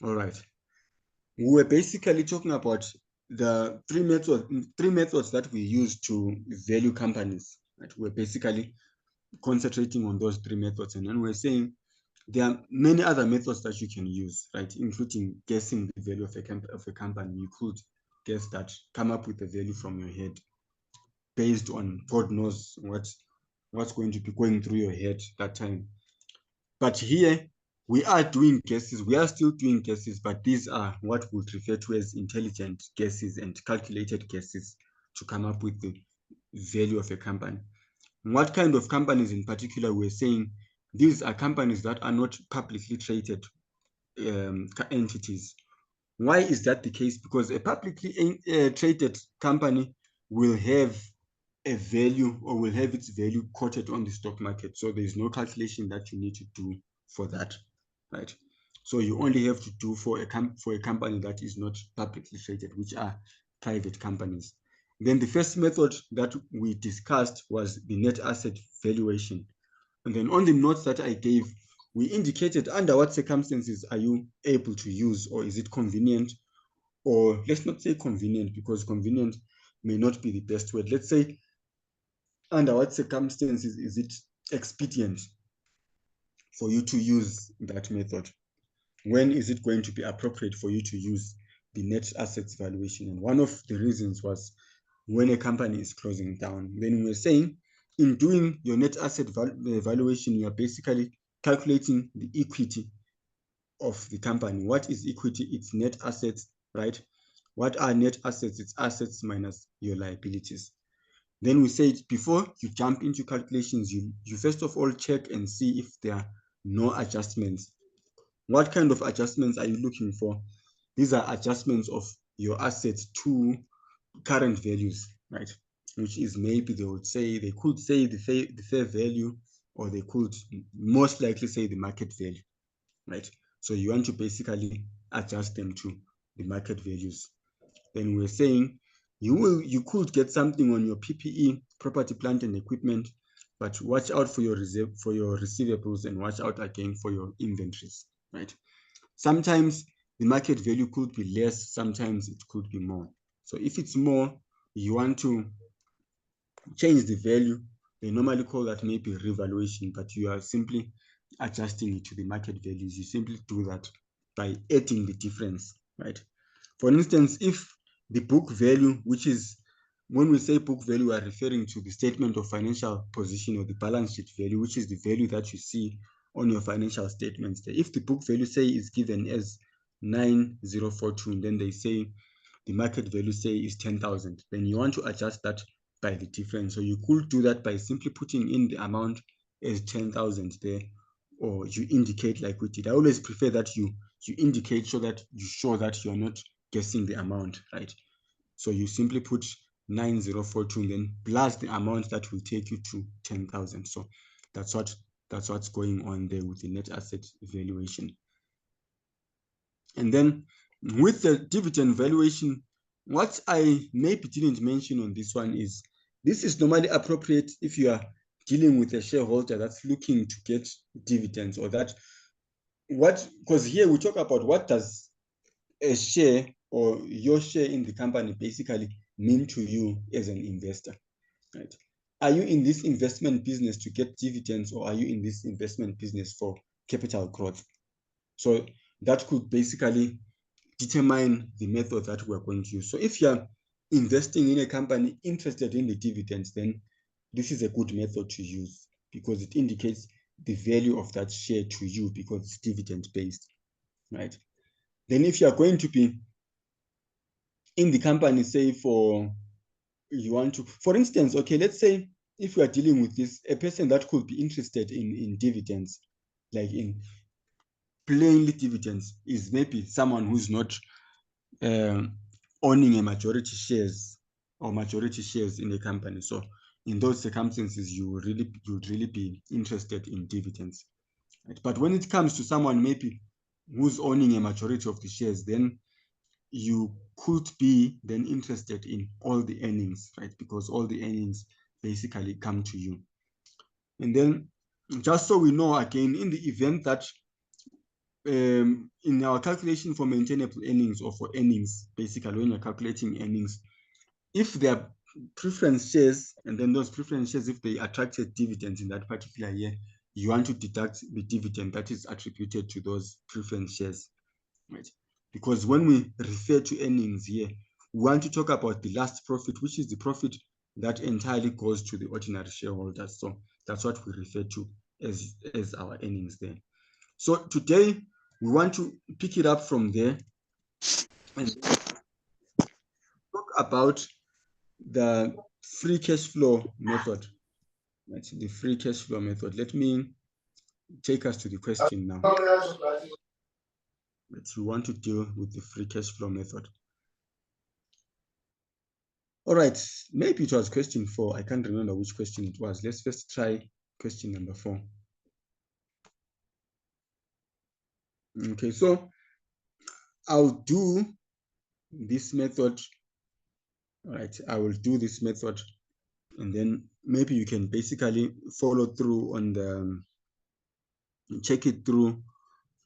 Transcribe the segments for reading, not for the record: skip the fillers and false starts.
All right. We were basically talking about the three methods that we use to value companies. Right? We're basically concentrating on those three methods, and then we're saying there are many other methods that you can use, right? Including guessing the value of a company. You could guess that, come up with a value from your head based on God knows what's going to be going through your head that time. But here we are doing guesses. We are still doing guesses, but these are what we refer to as intelligent guesses and calculated guesses to come up with the value of a company. What kind of companies in particular we're saying? These are companies that are not publicly traded entities. Why is that the case? Because a publicly traded company will have a value, or will have its value quoted on the stock market. So there's no calculation that you need to do for that, right? So you only have to do for a company that is not publicly traded, which are private companies. Then the first method that we discussed was the net asset valuation. And then on the notes that I gave, we indicated under what circumstances are you able to use, or is it convenient, or let's not say convenient, because convenient may not be the best word. Let's say under what circumstances is it expedient for you to use that method? When is it going to be appropriate for you to use the net assets valuation? And one of the reasons was when a company is closing down. Then we're saying in doing your net asset valuation, you are basically calculating the equity of the company. What is equity? It's net assets, right? What are net assets? It's assets minus your liabilities. Then we said before you jump into calculations, you first of all check and see if there are no adjustments. What kind of adjustments are you looking for? These are adjustments of your assets to current values, right? Which is, maybe they could say the fair value, or they could most likely say the market value, right? So you want to basically adjust them to the market values. Then we're saying you could get something on your PPE, property, plant and equipment, but watch out for your receivables, and watch out again for your inventories, right? Sometimes the market value could be less, sometimes it could be more. So if it's more, you want to change the value. They normally call that maybe revaluation, but you are simply adjusting it to the market values. You simply do that by adding the difference, right? For instance, if the book value, which is, when we say book value, we are referring to the statement of financial position, or the balance sheet value, which is the value that you see on your financial statements. If the book value, say, is given as 9042, and then they say the market value, say, is 10,000, then you want to adjust that by the difference. So you could do that by simply putting in the amount as 10,000 there, or you indicate like we did. I always prefer that you indicate, so that you show that you're not guessing the amount, right? So you simply put 9042 and then plus the amount that will take you to 10,000. So that's what's going on there with the net asset valuation. And then with the dividend valuation, what I maybe didn't mention on this one is, this is normally appropriate if you are dealing with a shareholder that's looking to get dividends, or that because here we talk about what does a share, or your share in the company, basically mean to you as an investor, right? Are you in this investment business to get dividends, or are you in this investment business for capital growth? So that could basically determine the method that we're going to use. So if you're investing in a company interested in the dividends, then this is a good method to use, because it indicates the value of that share to you, because it's dividend based, right? Then if you're going to be in the company, say, for instance, okay, let's say if we are dealing with this, a person that could be interested in dividends, like in plainly dividends, is maybe someone who's not owning a majority shares in a company. So in those circumstances, you would really be interested in dividends, right? But when it comes to someone maybe who's owning a majority of the shares, then you could be then interested in all the earnings, right? Because all the earnings basically come to you. And then, just so we know, again, in the event that in our calculation for maintainable earnings or for earnings, basically when you're calculating earnings, if there are preference shares and then those preference shares, if they attracted dividends in that particular year, you want to deduct the dividend that is attributed to those preference shares, right? Because when we refer to earnings here, we want to talk about the last profit, which is the profit that entirely goes to the ordinary shareholders. So that's what we refer to as our earnings there. So today we want to pick it up from there and talk about the free cash flow method. That's the free cash flow method. Let me take us to the question now. But we want to deal with the free cash flow method. All right, maybe it was question 4. I can't remember which question it was. Let's first try question number 4. Okay, so I'll do this method. All right, I will do this method, and then maybe you can basically follow through on the, check it through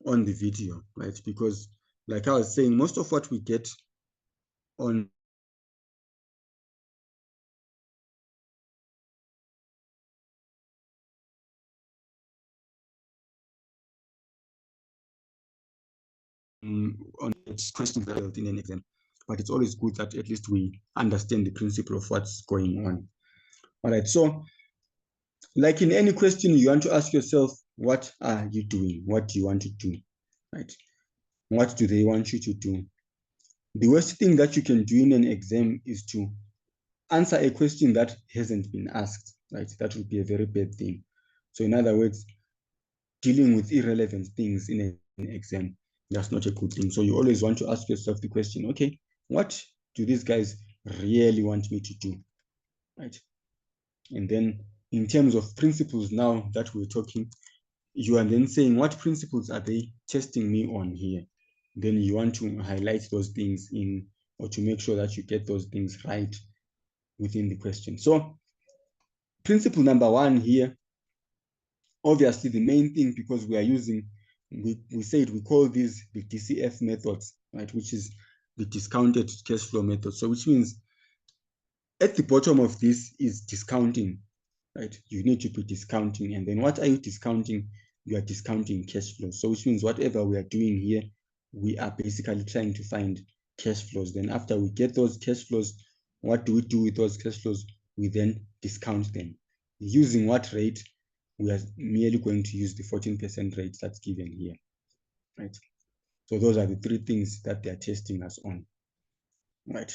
on the video, right? Because like I was saying, most of what we get on questions that are in an exam, but it's always good that at least we understand the principle of what's going on. All right, so like in any question, you want to ask yourself, what are you doing? What do you want to do, right? What do they want you to do? The worst thing that you can do in an exam is to answer a question that hasn't been asked, right? That would be a very bad thing. So in other words, dealing with irrelevant things in an exam, that's not a good thing. So you always want to ask yourself the question, okay, what do these guys really want me to do, right? And then in terms of principles now that we're talking, you are then saying, what principles are they testing me on here? Then you want to highlight those things in, or to make sure that you get those things right within the question. So principle number 1 here, obviously the main thing, because we are using, we said we call these the DCF methods, right? Which is the discounted cash flow method. So which means at the bottom of this is discounting, right? You need to be discounting. And then what are you discounting? You are discounting cash flow. So which means whatever we are doing here, we are basically trying to find cash flows. Then after we get those cash flows, what do we do with those cash flows? We then discount them. Using what rate? We are merely going to use the 14% rate that's given here, right? So those are the 3 things that they are testing us on, right?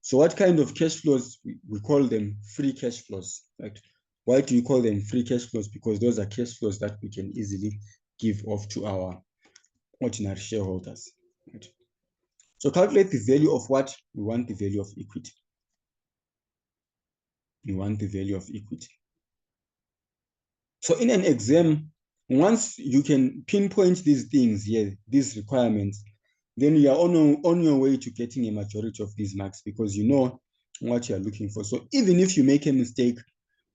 So what kind of cash flows? We call them free cash flows, right? Why do you call them free cash flows? Because those are cash flows that we can easily give off to our ordinary shareholders, right? So calculate the value of what? We want the value of equity. We want the value of equity. So in an exam, once you can pinpoint these things here, these requirements, then you are on your way to getting a majority of these marks, because you know what you are looking for. So even if you make a mistake,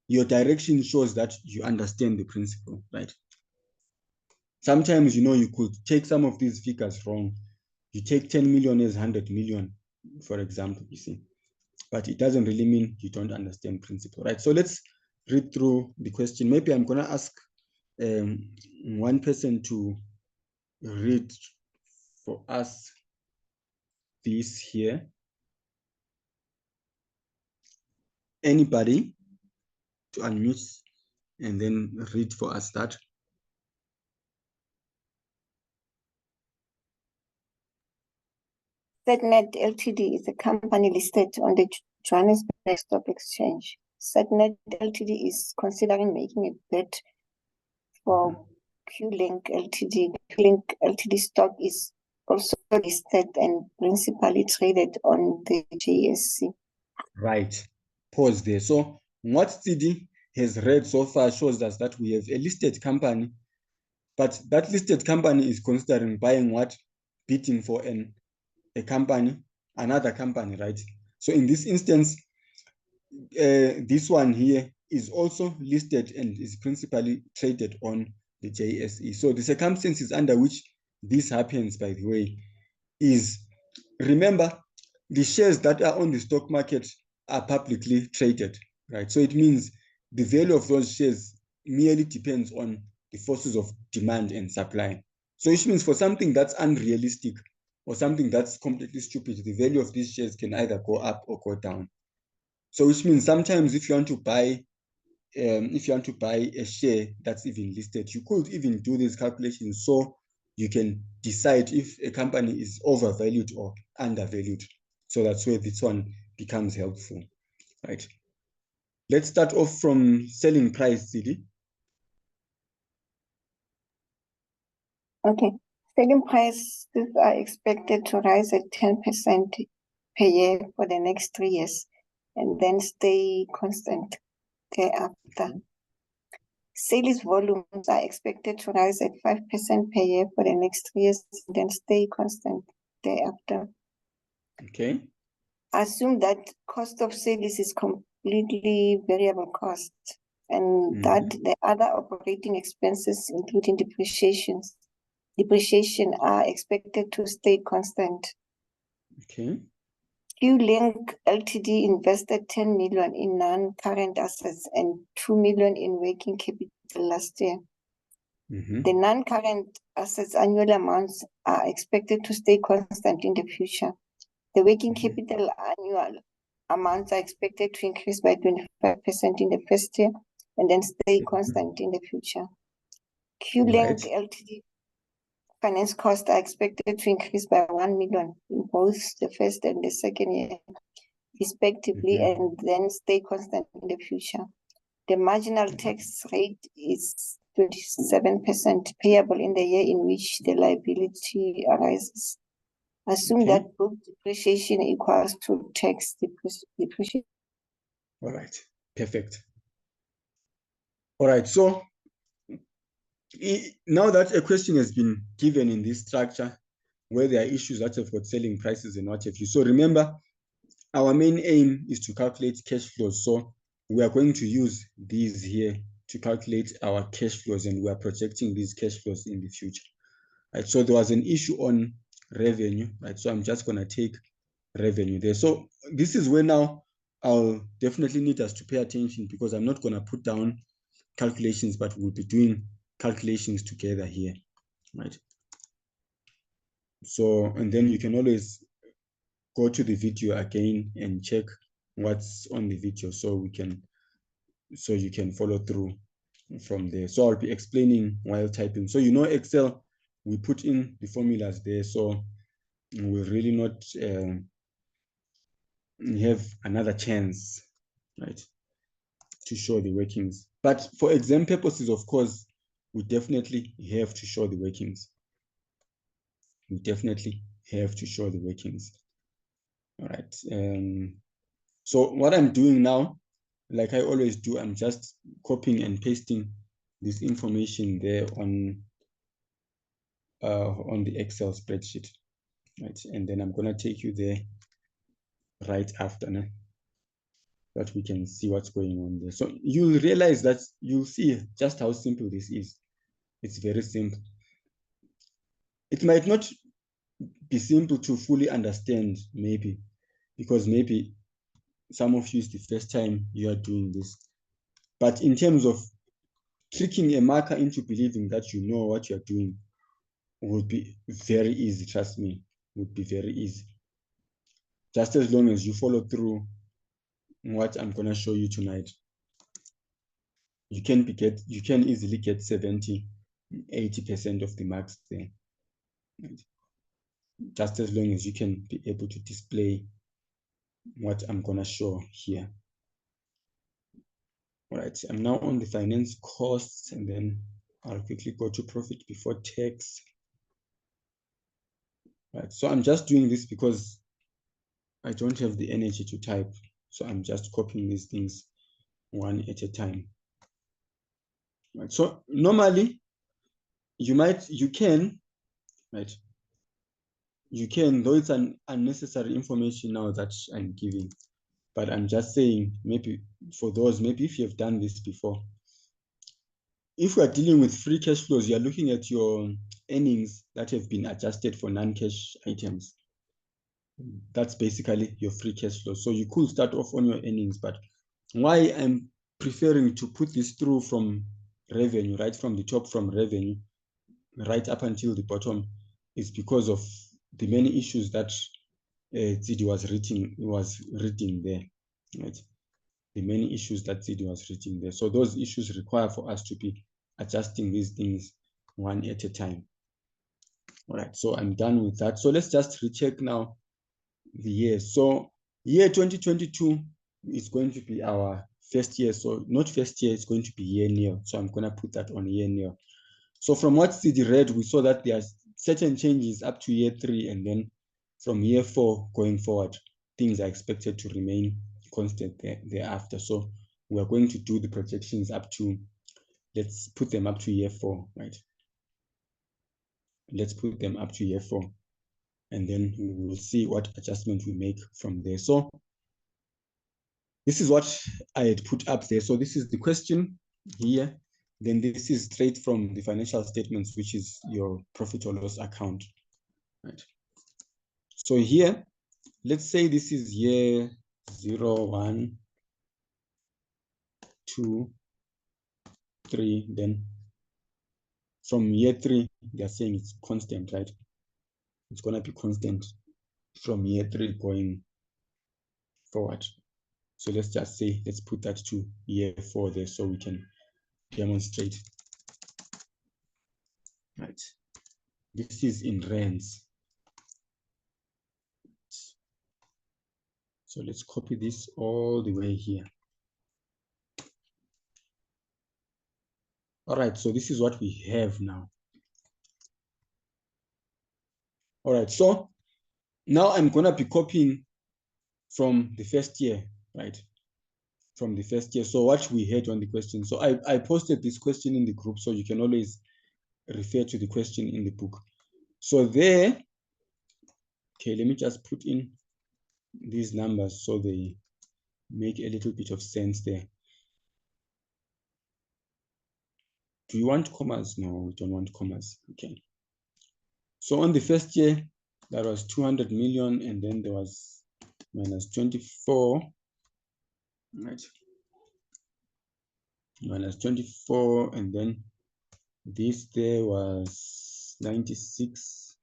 your direction shows that you understand the principle, right? Sometimes, you know, you could take some of these figures wrong. You take 10 million as 100 million, for example, you see. But it doesn't really mean you don't understand principle, right? So let's read through the question. Maybe I'm going to ask one person to read for us this here. Anybody to unmute and then read for us that. Setnet Ltd is a company listed on the Johannesburg Stock Exchange. Setnet Ltd is considering making a bet for Q-Link Ltd. Q-Link Ltd stock is also listed and principally traded on the JSE. Right. Pause there. So what CD has read so far shows us that we have a listed company, but that listed company is considering buying what? Bidding for a company, another company, right? So in this instance, this one here is also listed and is principally traded on the JSE. So the circumstances under which this happens, by the way, is, remember, the shares that are on the stock market are publicly traded, right? So it means the value of those shares merely depends on the forces of demand and supply. So which means for something that's unrealistic or something that's completely stupid, the value of these shares can either go up or go down. So which means sometimes if you want to buy a share that's even listed, you could even do these calculations so you can decide if a company is overvalued or undervalued. So that's where this one becomes helpful, right? Let's start off from selling price, CD. Okay. Selling prices are expected to rise at 10% per year for the next 3 years and then stay constant thereafter. Sales volumes are expected to rise at 5% per year for the next 3 years and then stay constant thereafter. Okay. Assume that cost of sales is completely variable cost and that the other operating expenses, including depreciation, are expected to stay constant. Okay. Q-Link Ltd invested 10 million in non-current assets and 2 million in working capital last year. The non-current assets annual amounts are expected to stay constant in the future. The working capital annual amounts are expected to increase by 25% in the first year and then stay constant in the future. Q-Link Ltd finance costs are expected to increase by 1 million in both the first and the second year, respectively, and then stay constant in the future. The marginal tax rate is 27% payable in the year in which the liability arises. Assume that book depreciation equals to tax depreciation. All right, perfect. All right, so now that a question has been given in this structure where there are issues that have got selling prices and what have you. So remember, our main aim is to calculate cash flows. So we are going to use these here to calculate our cash flows, and we are projecting these cash flows in the future. Right, so there was an issue on revenue, right? So I'm just going to take revenue there. So this is where now I'll definitely need us to pay attention, because I'm not going to put down calculations, but we'll be doing calculations together here, right? So, and then you can always go to the video again and check what's on the video so you can follow through from there. So I'll be explaining while typing. So Excel, we put in the formulas there, so we'll really not have another chance, right, to show the workings. But for exam purposes, of course, we definitely have to show the workings. We definitely have to show the workings. All right. So what I'm doing now, like I always do, I'm just copying and pasting this information there on the Excel spreadsheet, right? And then I'm gonna take you there right after now, that we can see what's going on there. So you'll realize that you'll see just how simple this is. It's very simple. It might not be simple to fully understand, maybe, because maybe some of you is the first time you are doing this. But in terms of tricking a marker into believing that you know what you're doing would be very easy, trust me, would be very easy. Just as long as you follow through what I'm gonna show you tonight. You can easily get 70, 80% of the marks there. Just as long as you can be able to display what I'm gonna show here. All right, I'm now on the finance costs, and then I'll quickly go to profit before tax. Right, so I'm just doing this because I don't have the energy to type. So I'm just copying these things one at a time. Right, so normally you can, though it's an unnecessary information now that I'm giving, but I'm just saying, maybe for those, maybe if you've done this before, if we are dealing with free cash flows, you are looking at your earnings that have been adjusted for non-cash items. That's basically your free cash flow. So you could start off on your earnings, but why I'm preferring to put this through from revenue, right from the top, from revenue, right up until the bottom, is because of the many issues that Tsidi was reading there, right? The many issues that Tsidi was reading there. So those issues require for us to be adjusting these things one at a time. All right, so I'm done with that. So let's just recheck now the years. So year 2022 is going to be our first year. So not first year, it's going to be year nil. So I'm going to put that on year nil. So from what Tsidi read, we saw that there are certain changes up to year 3, and then from year 4 going forward, things are expected to remain constant thereafter. So we are going to do the projections up to, let's put them up to year 4, right? Let's put them up to year 4, and then we will see what adjustment we make from there. So this is what I had put up there. So this is the question here. Then this is straight from the financial statements, which is your profit or loss account, right? So here, let's say this is year 0, 1, 2, 3. Then from year 3, they're saying it's constant, right? It's going to be constant from year 3 going forward. So let's just say, let's put that to year 4 there so we can demonstrate. Right. This is in rands. So let's copy this all the way here. All right, so this is what we have now. All right, so now I'm gonna be copying from the first year, right? From the first year. So what we had on the question. So I posted this question in the group, so you can always refer to the question in the book. So there, okay, let me just put in these numbers so they make a little bit of sense there. Do you want commas? No, we don't want commas. Okay. So on the first year, that was 200 million, and then there was minus 24, right? Minus 24, and then this there was 96.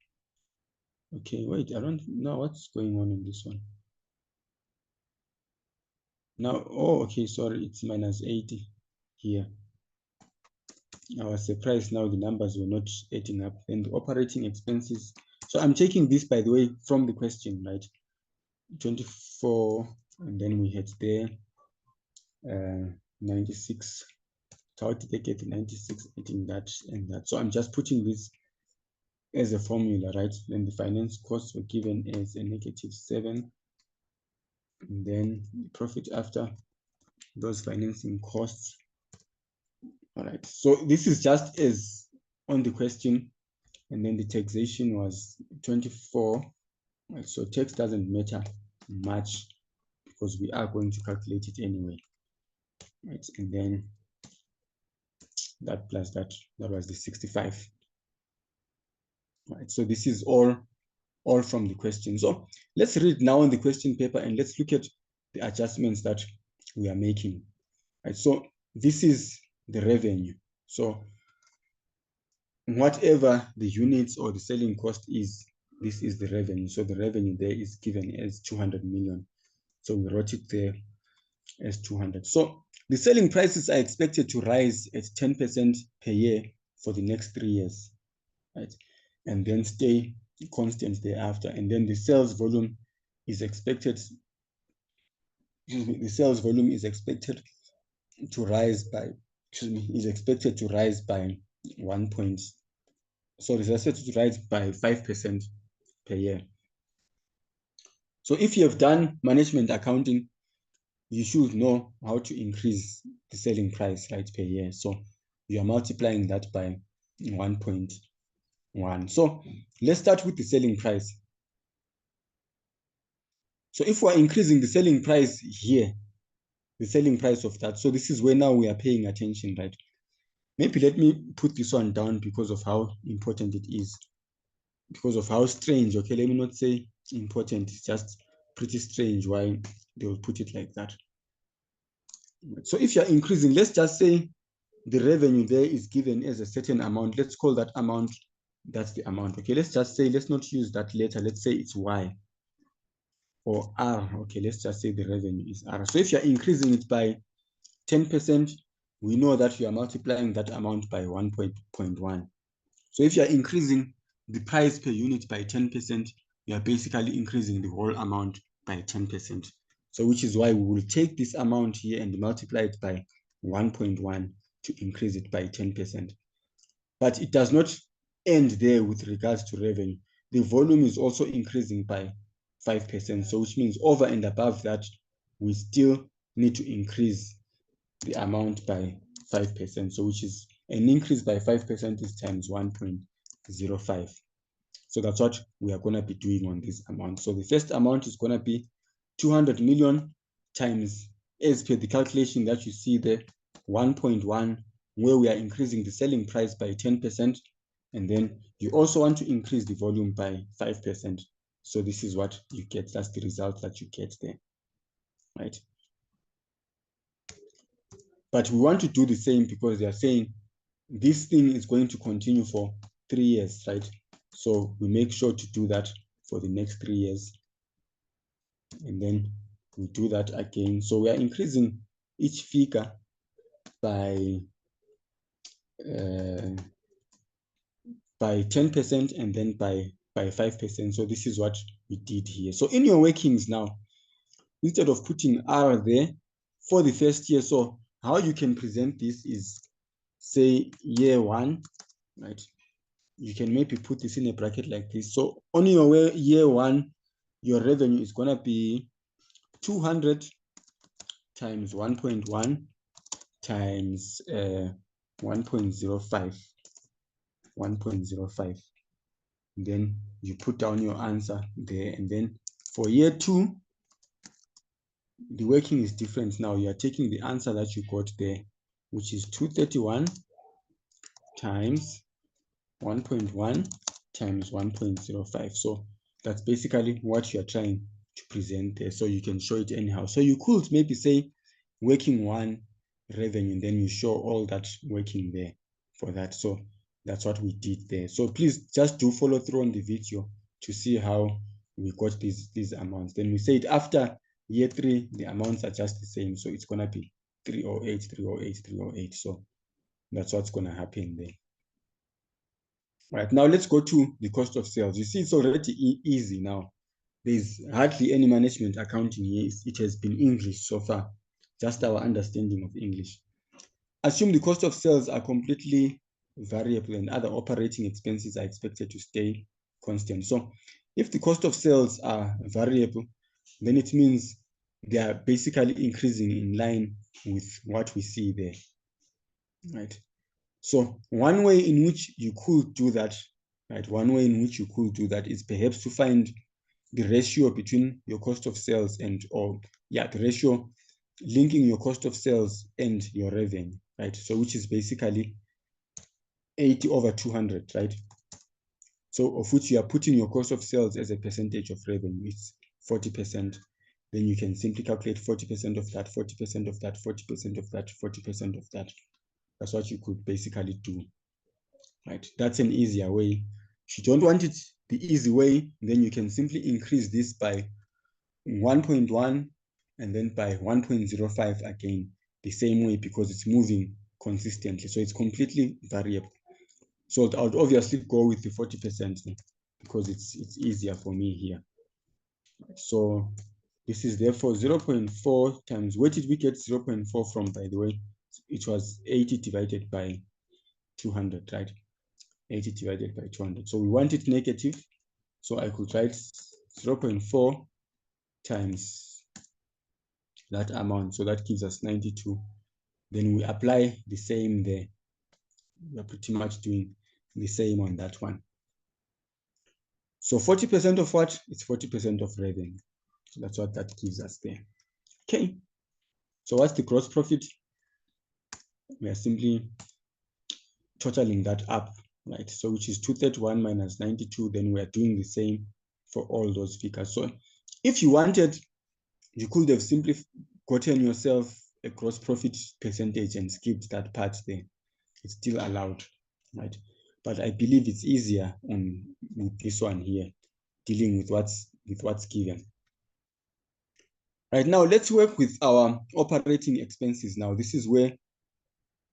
Okay, wait, I don't know what's going on in this one. Now, oh, okay, sorry, it's minus 80 here. I was surprised now the numbers were not adding up. And the operating expenses. So I'm taking this, by the way, from the question, right? 24, and then we had there 96. How did they get the 96? Adding that and that. So I'm just putting this as a formula, right? Then the finance costs were given as a -7. And then profit after those financing costs. All right, so this is just as on the question, and then the taxation was 24. Right, so tax doesn't matter much because we are going to calculate it anyway. Right, and then that plus that was the 65. Right, so this is all from the question. So let's read now on the question paper and let's look at the adjustments that we are making. Right, so this is the revenue. So whatever the units or the selling cost is, this is the revenue. So the revenue there is given as 200 million. So we wrote it there as 200. So the selling prices are expected to rise at 10% per year for the next 3 years, right? And then stay constant thereafter. And then the sales volume is expected, the sales volume is expected to rise by, is expected to rise by 5% per year. So if you have done management accounting, you should know how to increase the selling price, right, per year. So you are multiplying that by 1.1. So let's start with the selling price. So if we're increasing the selling price here, the selling price of that, so this is where now we are paying attention, right? Maybe let me put this one down because of how important it is, because of how strange. Okay, let me not say important, it's just pretty strange why they will put it like that. So if you're increasing, let's just say the revenue there is given as a certain amount. Let's call that amount, that's the amount. Okay, let's just say, let's not use that letter. Let's say it's Y or R. Okay, let's just say the revenue is R. So if you're increasing it by 10%, we know that you are multiplying that amount by 1.1. So if you're increasing the price per unit by 10%, you are basically increasing the whole amount by 10%. So which is why we will take this amount here and multiply it by 1.1 to increase it by 10%. But it does not end there with regards to revenue. The volume is also increasing by 5%. So which means over and above that, we still need to increase the amount by 5%. So which is an increase by 5% is times 1.05. So that's what we are going to be doing on this amount. So the first amount is going to be 200 million times, as per the calculation that you see there, 1.1, where we are increasing the selling price by 10%. And then you also want to increase the volume by 5%. So this is what you get. That's the result that you get there, right? But we want to do the same because they are saying this thing is going to continue for 3 years, right? So we make sure to do that for the next 3 years. And then we do that again. So we are increasing each figure by 10% and then by 5%. So this is what we did here. So in your workings now, instead of putting R there for the first year, so how you can present this is, say, year 1, right? You can maybe put this in a bracket like this. So on your year 1, your revenue is going to be 200 times 1.1 times 1.05. Then you put down your answer there. And then for year 2, the working is different. Now you are taking the answer that you got there, which is 231 times 1.1 times 1.05. So that's basically what you're trying to present there. So you can show it anyhow. So you could maybe say working 1 revenue, and then you show all that working there for that. So that's what we did there. So please just do follow through on the video to see how we got these amounts. Then we said after year 3, the amounts are just the same. So it's going to be 308, 308, 308. So that's what's going to happen there. Right, now let's go to the cost of sales. You see, it's already easy now. There's hardly any management accounting here. It has been English so far, just our understanding of English. Assume the cost of sales are completely variable and other operating expenses are expected to stay constant. So if the cost of sales are variable, then it means they are basically increasing in line with what we see there, right? So one way in which you could do that, right? One way in which you could do that is perhaps to find the ratio between your cost of sales and, the ratio linking your cost of sales and your revenue, right? So which is basically 80 over 200, right? So of which you are putting your cost of sales as a percentage of revenue, it's 40%. Then you can simply calculate 40% of that, 40% of that, 40% of that, 40% of that. That's what you could basically do, right? That's an easier way. If you don't want it the easy way, then you can simply increase this by 1.1 and then by 1.05 again, the same way, because it's moving consistently. So it's completely variable. So I would obviously go with the 40% because it's easier for me here. So this is therefore 0.4 times, where did we get 0.4 from, by the way? It was 80 divided by 200, right? 80 divided by 200. So we want it negative. So I could write 0.4 times that amount. So that gives us 92. Then we apply the same there. We are pretty much doing the same on that one. So 40% of what? It's 40% of revenue. So that's what that gives us there. Okay. So what's the gross profit? We are simply totaling that up, right? So which is 231 minus 92, then we are doing the same for all those figures. So if you wanted, you could have simply gotten yourself a gross profit percentage and skipped that part there. It's still allowed, right? But I believe it's easier with this one here, dealing with what's given. Right now, let's work with our operating expenses. Now, this is where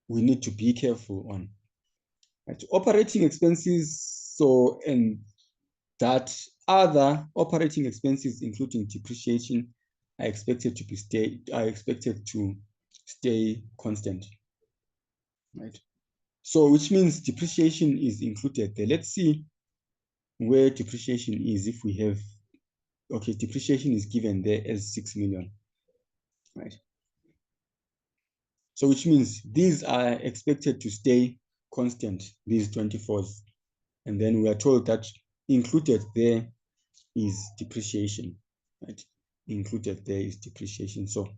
we need to be careful on. Right? Operating expenses, so and that other operating expenses, including depreciation, are expected to stay constant. Right? So which means depreciation is included there. Let's see where depreciation is. If we have, okay, depreciation is given there as 6 million, right? So which means these are expected to stay constant, these 24s. And then we are told that included there is depreciation, right? Included there is depreciation. So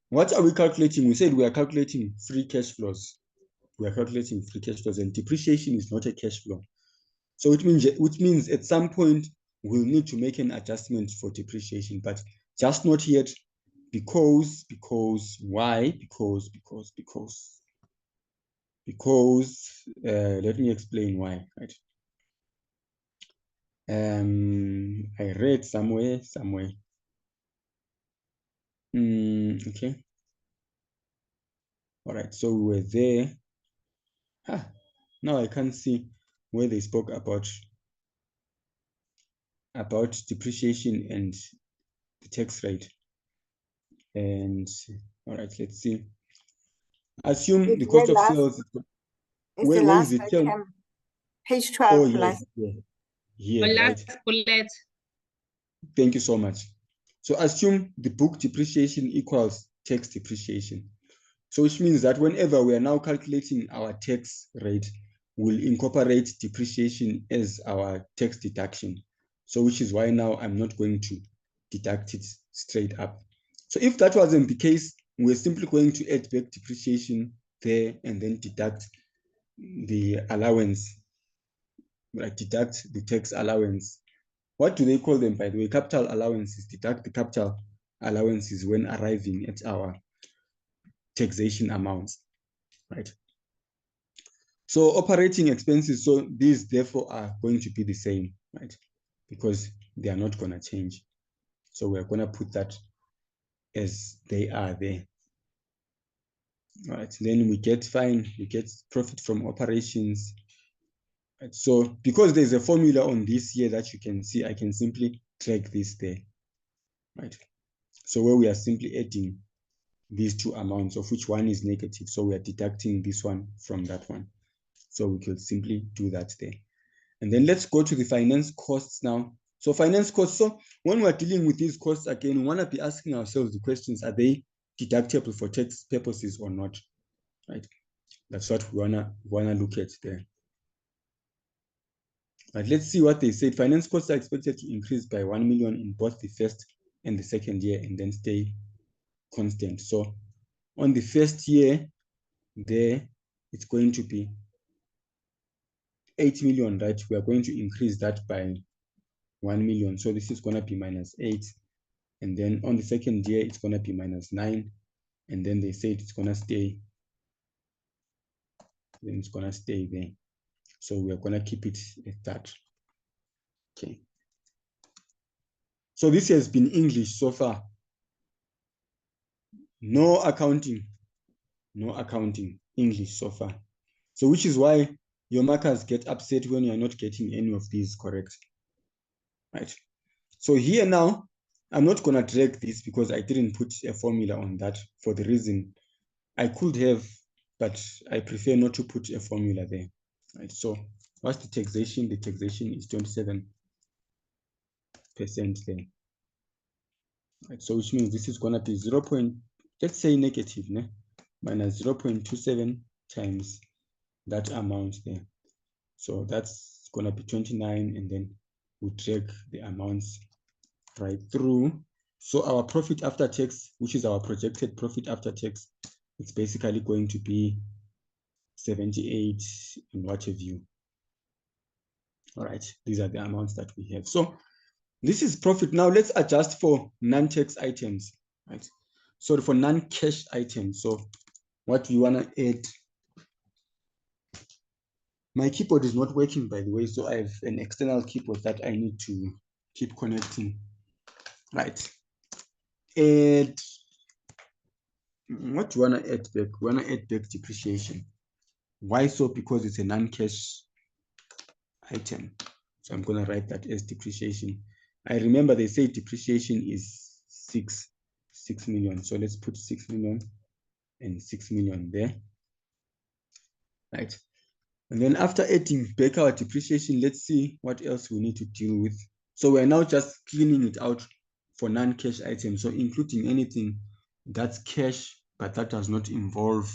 what are we calculating? We said we are calculating free cash flows. We are calculating free cash flows, and depreciation is not a cash flow. So which means at some point we'll need to make an adjustment for depreciation, but just not yet, because why? Because let me explain why, right? I read somewhere. Okay. All right, so we were there. Now I can't see where they spoke about depreciation and the tax rate. And all right, let's see. Assume the cost of sales. Where is it? Page 12. Oh, yes, yeah, right. Bullet. Thank you so much. So assume the book depreciation equals tax depreciation. So which means that whenever we are now calculating our tax rate, we'll incorporate depreciation as our tax deduction. So which is why now I'm not going to deduct it straight up. So if that wasn't the case, we're simply going to add back depreciation there and then deduct the allowance, like deduct the tax allowance. What do they call them, by the way? Capital allowances. Deduct the capital allowances when arriving at our taxation amounts, right? So operating expenses, so these therefore are going to be the same, right? Because they are not going to change. So we're going to put that as they are there. All right, then we get profit from operations. Right? So because there's a formula on this here that you can see, I can simply drag this there, right? So where we are simply adding these two amounts, of which one is negative, so we are deducting this one from that one. So we could simply do that there. And then let's go to the finance costs now. So finance costs, so when we're dealing with these costs, again, we want to be asking ourselves the questions, are they deductible for tax purposes or not, right? That's what we wanna look at there. But let's see what they said. Finance costs are expected to increase by 1 million in both the first and the second year and then stay constant. So on the first year there, it's going to be 8 million, right? We are going to increase that by 1 million. So this is going to be minus 8. And then on the second year, it's going to be minus 9. And then they said it's going to stay. Then it's going to stay there. So we're going to keep it at that. Okay. So this has been English so far. No accounting, English so far. So which is why your markers get upset when you're not getting any of these correct, right? So here now, I'm not gonna drag this because I didn't put a formula on that for the reason I could have, but I prefer not to put a formula there, right? So what's the taxation? The taxation is 27% there, right? So which means this is gonna be let's say negative, né? Minus 0.27 times that amount there. So that's gonna be 29, and then we drag the amounts right through. So our profit after tax, which is our projected profit after tax, it's basically going to be 78 and what have you. All right, these are the amounts that we have. So this is profit. Now let's adjust for non-tax items, right? So for non-cash items, so what we want to add. My keyboard is not working, by the way, so I have an external keyboard that I need to keep connecting. Right. Add. What do you want to add back? We want to add back depreciation. Why so? Because it's a non-cash item. So I'm going to write that as depreciation. I remember they say depreciation is 6 million. So let's put 6 million and 6 million there. Right. And then after adding back our depreciation, let's see what else we need to deal with. So we're now just cleaning it out for non-cash items. So including anything that's cash, but that does not involve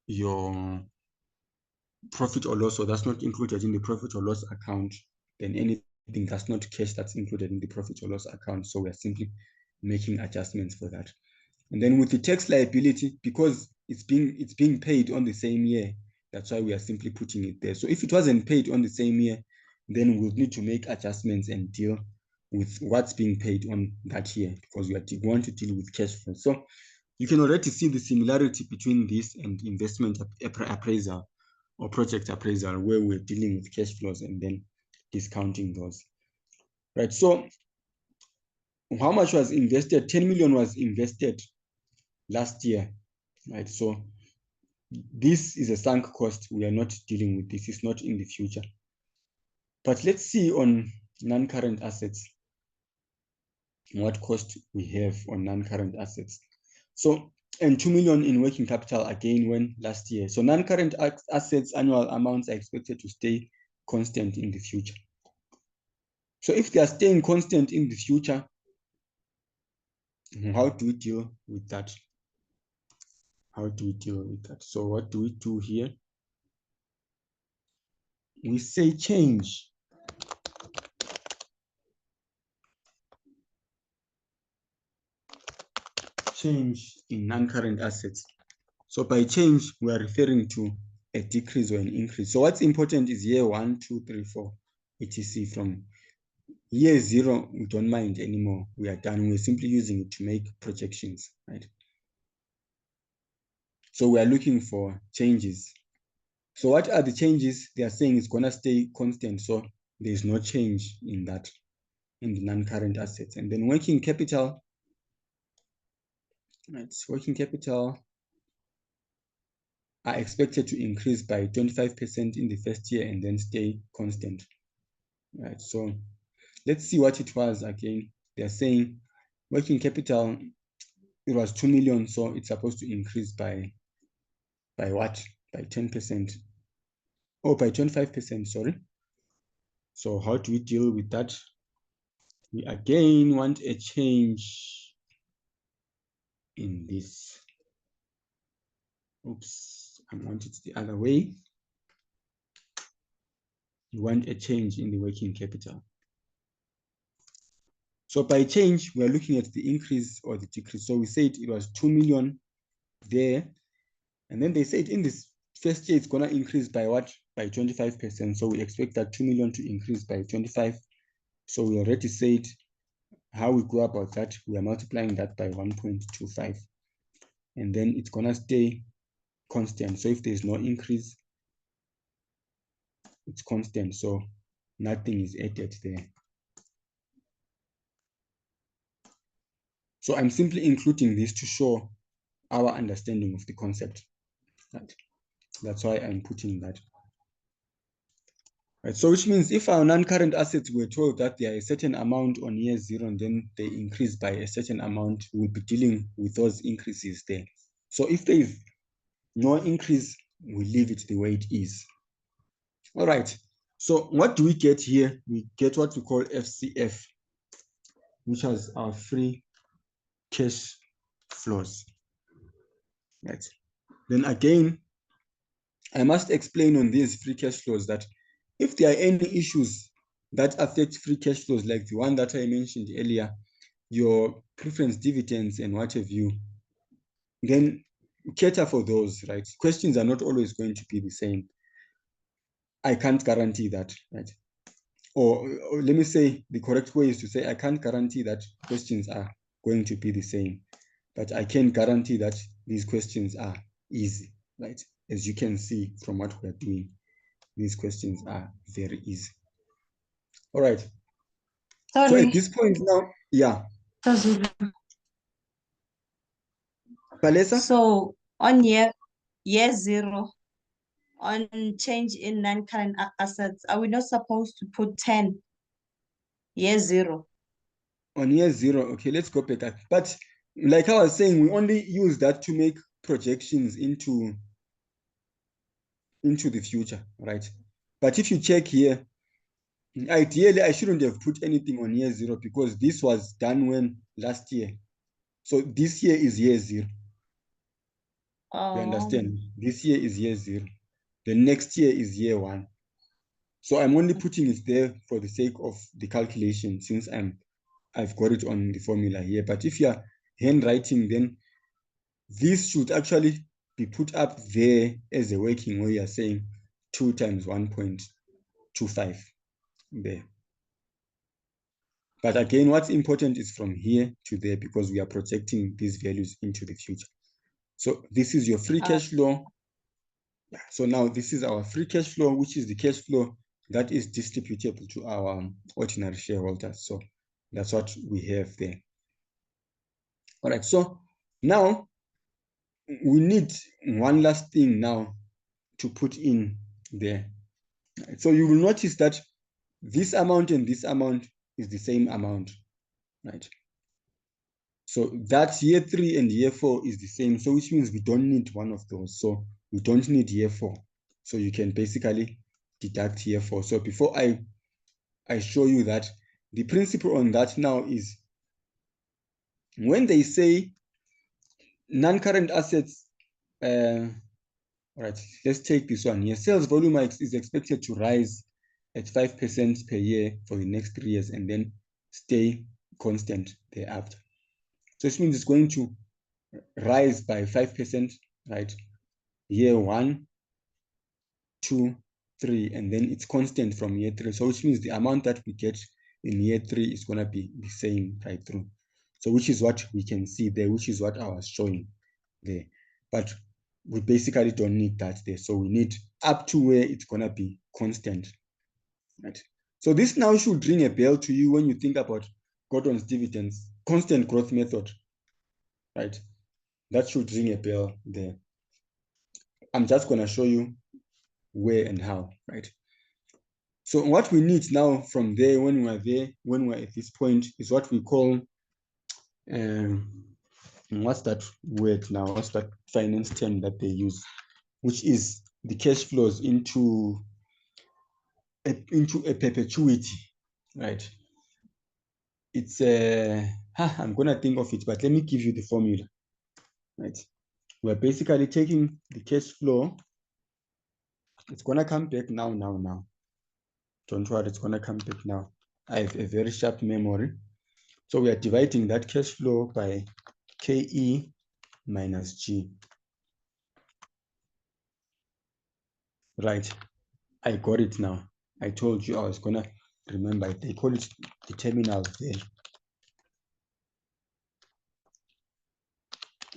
your profit or loss, or that's not included in the profit or loss account, then anything that's not cash that's included in the profit or loss account. So we're simply making adjustments for that. And then with the tax liability, because it's being paid on the same year, that's why we are simply putting it there. So if it wasn't paid on the same year, then we'll need to make adjustments and deal with what's being paid on that year, because we want to deal with cash flow. So you can already see the similarity between this and investment appraisal or project appraisal, where we're dealing with cash flows and then discounting those. Right. So how much was invested? 10 million was invested last year. Right. So this is a sunk cost. We are not dealing with this. It's not in the future. But let's see on non-current assets what cost we have on non-current assets. So, and 2 million in working capital again when last year. So non-current assets annual amounts are expected to stay constant in the future. So if they are staying constant in the future, how do we deal with that? How do we deal with that? So what do we do here? We say change. Change in non-current assets. So by change, we are referring to a decrease or an increase. So what's important is year 1, 2, 3, 4, etc. From year 0, we don't mind anymore. We are done. We're simply using it to make projections, right? So we are looking for changes. So what are the changes? They are saying it's going to stay constant. So there's no change in that, in the non-current assets. And then working capital, right? Working capital are expected to increase by 25% in the first year and then stay constant, right? So let's see what it was again. They're saying working capital, it was 2 million, so it's supposed to increase by what? By 10%. Oh, by 25%, sorry. So how do we deal with that? We again want a change in this. Oops, I want it the other way. You want a change in the working capital. So by change, we are looking at the increase or the decrease. So we said it was 2 million there. And then they said in this first year, it's going to increase by what? By 25%. So we expect that 2 million to increase by 25. So we already said how we go about that. We are multiplying that by 1.25. And then it's going to stay constant. So if there's no increase, it's constant. So nothing is added there. So I'm simply including this to show our understanding of the concept. Right? That's why I'm putting that. Right, so which means if our non-current assets were told that they are a certain amount on year 0 and then they increase by a certain amount, we'll be dealing with those increases there. So if there is no increase, we leave it the way it is. All right, so what do we get here? We get what we call FCF, which is our free cash flows. Right. Then again, I must explain on these free cash flows that if there are any issues that affect free cash flows, like the one that I mentioned earlier, your preference dividends and what have you, then cater for those, right? Questions are not always going to be the same. I can't guarantee that, right? Or let me say the correct way is to say I can't guarantee that questions are going to be the same, but I can guarantee that these questions are easy, right? As you can see from what we're doing, these questions are very easy. All right. Sorry. So at this point now, yeah. Palesa? So on year 0, on change in non-current assets, are we not supposed to put 10? Year 0. On year 0, okay, let's go back. But like I was saying, we only use that to make projections into the future, right? But if you check here, ideally, I shouldn't have put anything on year 0 because this was done when last year. So this year is year 0. You understand? This year is year 0. The next year is year 1. So I'm only putting it there for the sake of the calculation since I've got it on the formula here. But if you're handwriting, then this should actually be put up there as a working where you're saying 2 times 1.25 there. But again, what's important is from here to there because we are projecting these values into the future. So this is your free cash flow. So now this is our free cash flow, which is the cash flow that is distributable to our ordinary shareholders. So that's what we have there. All right, so now we need one last thing now to put in there. So you will notice that this amount and this amount is the same amount, right? So that year 3 and year 4 is the same. So which means we don't need one of those. So we don't need year 4. So you can basically deduct year 4. So before I show you that, the principle on that now is when they say non-current assets, all right, let's take this one here. Sales volume is expected to rise at 5% per year for the next 3 years and then stay constant thereafter. So this means it's going to rise by 5%, right? Year 1, 2, 3, and then it's constant from year 3. So which means the amount that we get in year 3 is going to be the same right through. So which is what we can see there, which is what I was showing there. But we basically don't need that there. So we need up to where it's going to be constant, right? So this now should ring a bell to you when you think about Gordon's dividends, constant growth method, right? That should ring a bell there. I'm just going to show you where and how, right? So what we need now from there, when we're there, when we're at this point, is what we call, what's that word now? What's that finance term that they use? Which is the cash flows into a perpetuity, right? It's I'm gonna think of it, but let me give you the formula, right? We're basically taking the cash flow. It's gonna come back now. Don't worry, it's gonna come back now. I have a very sharp memory. So we are dividing that cash flow by KE minus G. Right, I got it now. I told you I was gonna remember it. They call it the terminal value,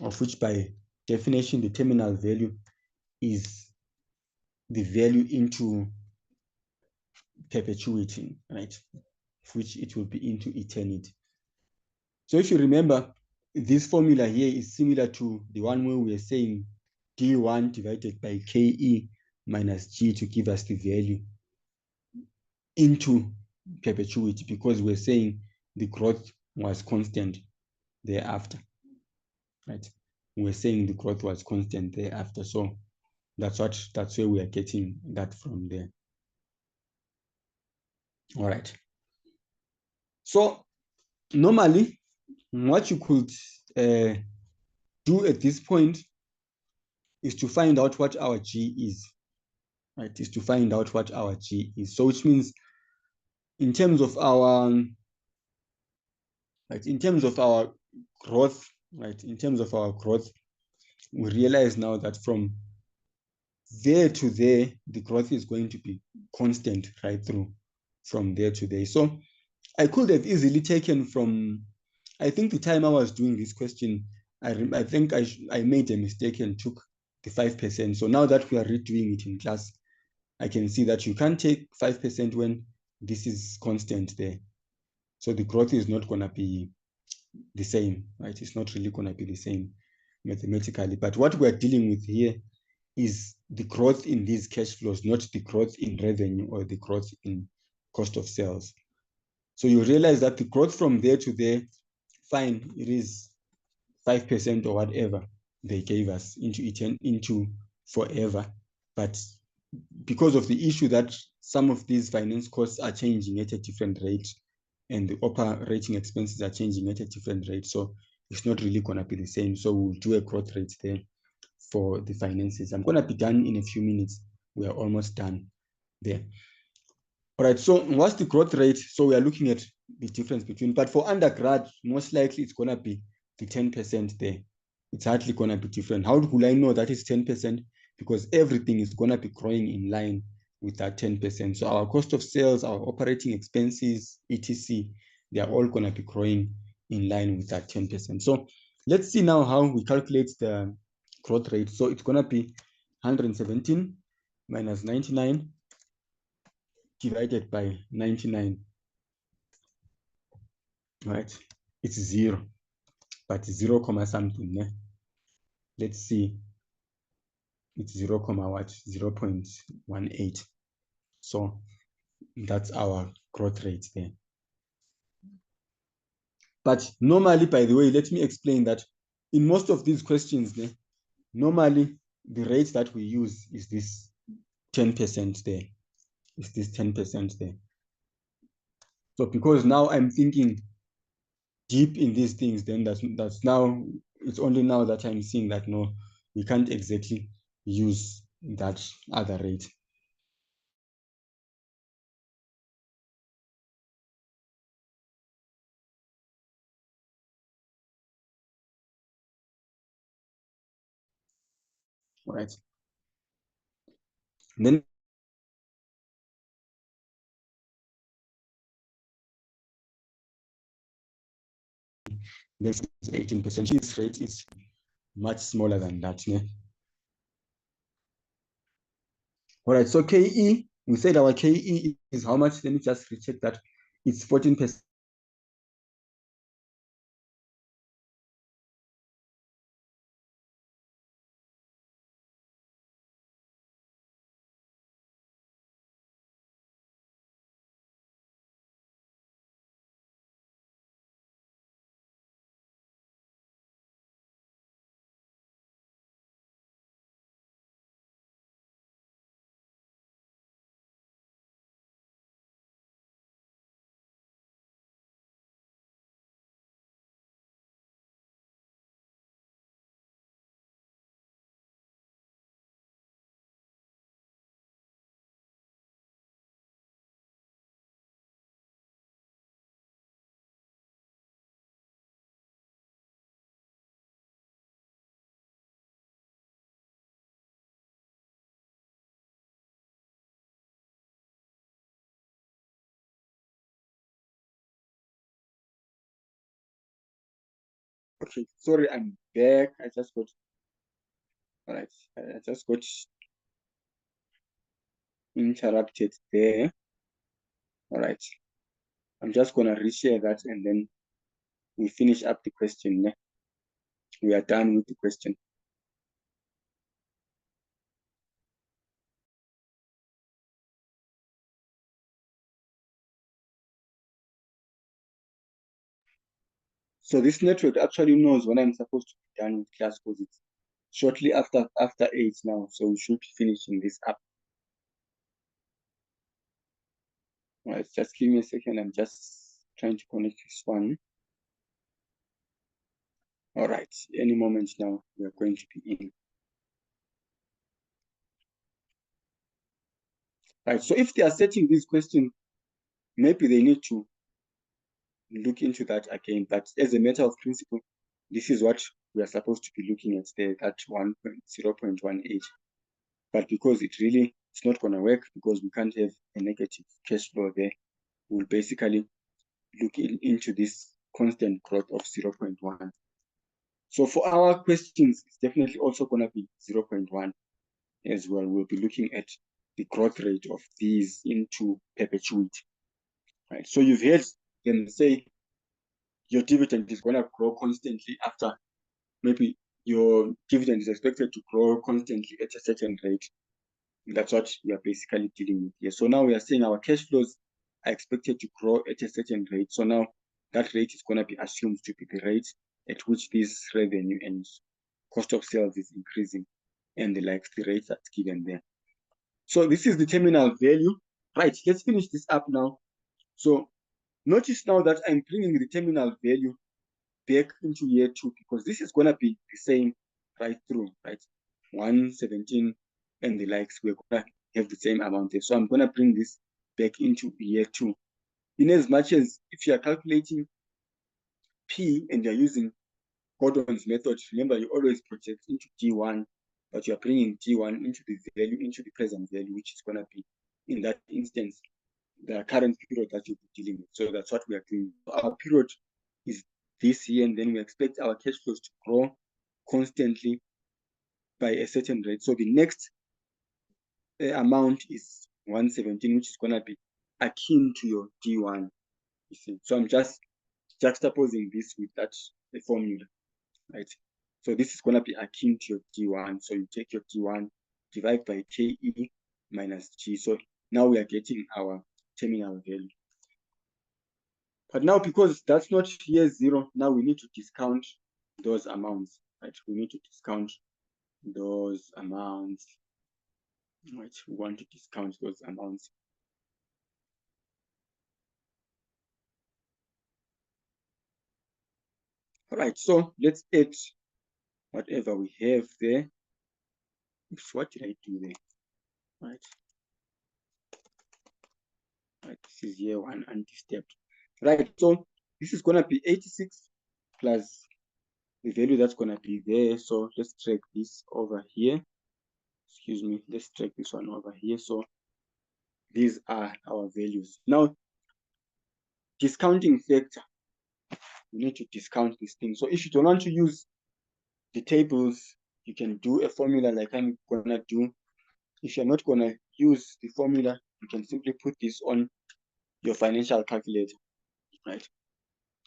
of which by definition, the terminal value is the value into perpetuity, right? Which it will be into eternity. So if you remember, this formula here is similar to the one where we are saying D1 divided by KE minus G to give us the value into perpetuity, because we're saying the growth was constant thereafter, right? We're saying the growth was constant thereafter. So that's where we are getting that from there. All right. So normally, what you could do at this point is to find out what our G is, right? Is to find out what our G is. So which means in terms of our, right, in terms of our growth, right? In terms of our growth, we realize now that from there to there, the growth is going to be constant right through from there to there. So I could have easily taken from, I think the time I was doing this question, I think I made a mistake and took the 5%. So now that we are redoing it in class, I can see that you can't take 5% when this is constant there. So the growth is not going to be the same, right? It's not really going to be the same mathematically. But what we're dealing with here is the growth in these cash flows, not the growth in revenue or the growth in cost of sales. So you realize that the growth from there to there, fine, it is 5% or whatever they gave us into forever. But because of the issue that some of these finance costs are changing at a different rate and the operating expenses are changing at a different rate, so it's not really going to be the same. So we'll do a growth rate there for the finances. I'm going to be done in a few minutes. We are almost done there. All right, so what's the growth rate? So we are looking at the difference between, but for undergrad, most likely it's going to be the 10% there. It's hardly going to be different. How will I know that it's 10%? Because everything is going to be growing in line with that 10%. So our cost of sales, our operating expenses, etc., they are all going to be growing in line with that 10%. So let's see now how we calculate the growth rate. So it's going to be 117 minus 99 divided by 99, right? It's 0, but 0 comma something. Yeah? Let's see. It's 0 comma what? 0.18. So that's our growth rate there. But normally, by the way, let me explain that in most of these questions, normally the rate that we use is this 10% there. Is this 10% there. So because now I'm thinking deep in these things, then that's now, it's only now that I'm seeing that no, we can't exactly use that other rate. All right. And then this is 18%. This rate is much smaller than that. Yeah? All right, so KE, we said our KE is how much? Let me just recheck that. It's 14%. Okay, sorry, I'm back. I just got, all right, I just got interrupted there. All right, I'm just gonna reshare that and then we finish up the question. Yeah? We are done with the question. So this network actually knows when I'm supposed to be done with class because it's shortly after 8 now. So we should be finishing this up. All right, just give me a second. I'm just trying to connect this one. All right, any moment now, we are going to be in. Right, so if they are setting these questions, maybe they need to look into that again. But as a matter of principle, this is what we are supposed to be looking at there at 0.18. But because it's not going to work, because we can't have a negative cash flow there, we'll basically look into this constant growth of 0.1. So for our questions, it's definitely also going to be 0.1 as well. We'll be looking at the growth rate of these into perpetuity. Right. So you've heard them say your dividend is going to grow constantly after maybe your dividend is expected to grow constantly at a certain rate. That's what we are basically dealing with here. So now we are saying our cash flows are expected to grow at a certain rate. So now that rate is going to be assumed to be the rate at which this revenue and cost of sales is increasing, and the rate that's given there. So this is the terminal value. Right, let's finish this up now. So notice now that I'm bringing the terminal value back into year 2, because this is going to be the same right through, right? 117 and the likes, we're going to have the same amount there. So I'm going to bring this back into year 2. In as much as if you are calculating P and you're using Gordon's method, remember you always project into D1, but you're bringing D1 into the value, into the present value, which is going to be, in that instance, the current period that you'll be dealing with. So that's what we are doing. Our period is this year, and then we expect our cash flows to grow constantly by a certain rate. So the next amount is 117, which is going to be akin to your D1. You see, so I'm just juxtaposing this with that formula, right? So this is going to be akin to your D1. So you take your D1, divide by KE minus G. So now we are getting our terminal value. But now, because that's not year 0, now we need to discount those amounts, right? We need to discount those amounts, right? We want to discount those amounts. All right, so let's add whatever we have there. Oops, what did I do there? Right. Right, this is year 1 anti-stepped. Right, so this is going to be 86 plus the value that's going to be there. So let's drag this over here. Excuse me, let's drag this one over here. So these are our values. Now, discounting factor, you need to discount this thing. So if you don't want to use the tables, you can do a formula like I'm gonna do. If you're not gonna use the formula, you can simply put this on your financial calculator, right?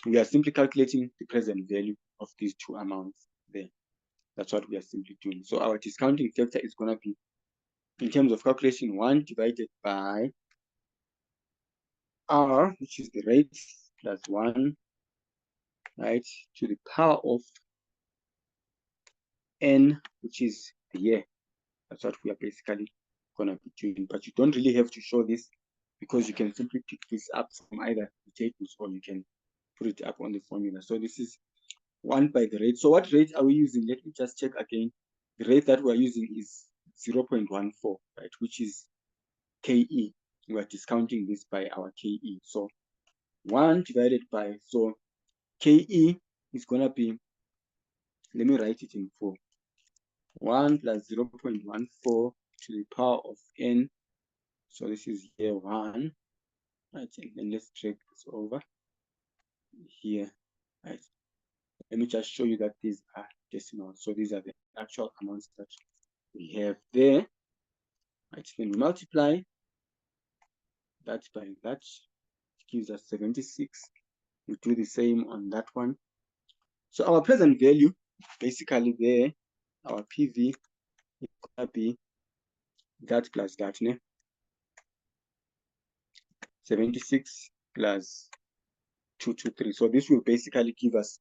We are simply calculating the present value of these two amounts there. That's what we are simply doing. So our discounting factor is gonna be, in terms of calculation, 1 divided by R, which is the rate, plus 1, right, to the power of N, which is the year. That's what we are basically going to be doing. But you don't really have to show this, because you can simply pick this up from either the tables, or you can put it up on the formula. So this is 1 by the rate. So what rate are we using? Let me just check again. The rate that we're using is 0.14, right, which is KE. We're discounting this by our KE. So 1 divided by, so KE is going to be, let me write it in 4. 1 plus 0.14 to the power of N. So this is year 1, right? And then let's drag this over here, right? Let me just show you that these are decimals. So these are the actual amounts that we have there, right? Then we multiply that by that, it gives us 76. We do the same on that one. So our present value, basically there, our PV is going to be that plus that, né? 76 plus 223. So this will basically give us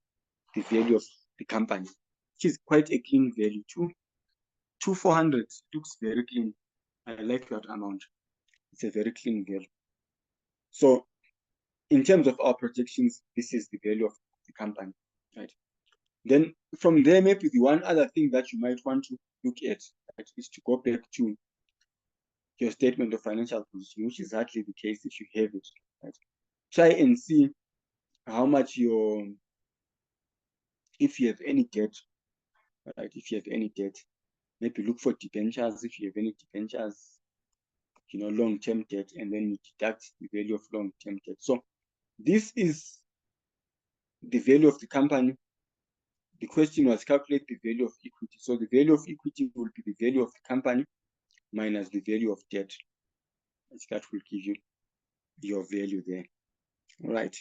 the value of the company, which is quite a clean value. 2,400 looks very clean. I like that amount. It's a very clean value. So in terms of our projections, this is the value of the company, right? Then from there, maybe the one other thing that you might want to look at, right, is to go back to your statement of financial position, which is hardly the case if you have it, right? Try and see how much if you have any debt, right? If you have any debt, maybe look for debentures if you have any debentures, you know, long-term debt, and then you deduct the value of long-term debt. So this is the value of the company. The question was calculate the value of equity. So the value of equity will be the value of the company minus the value of debt. That will give you your value there. All right.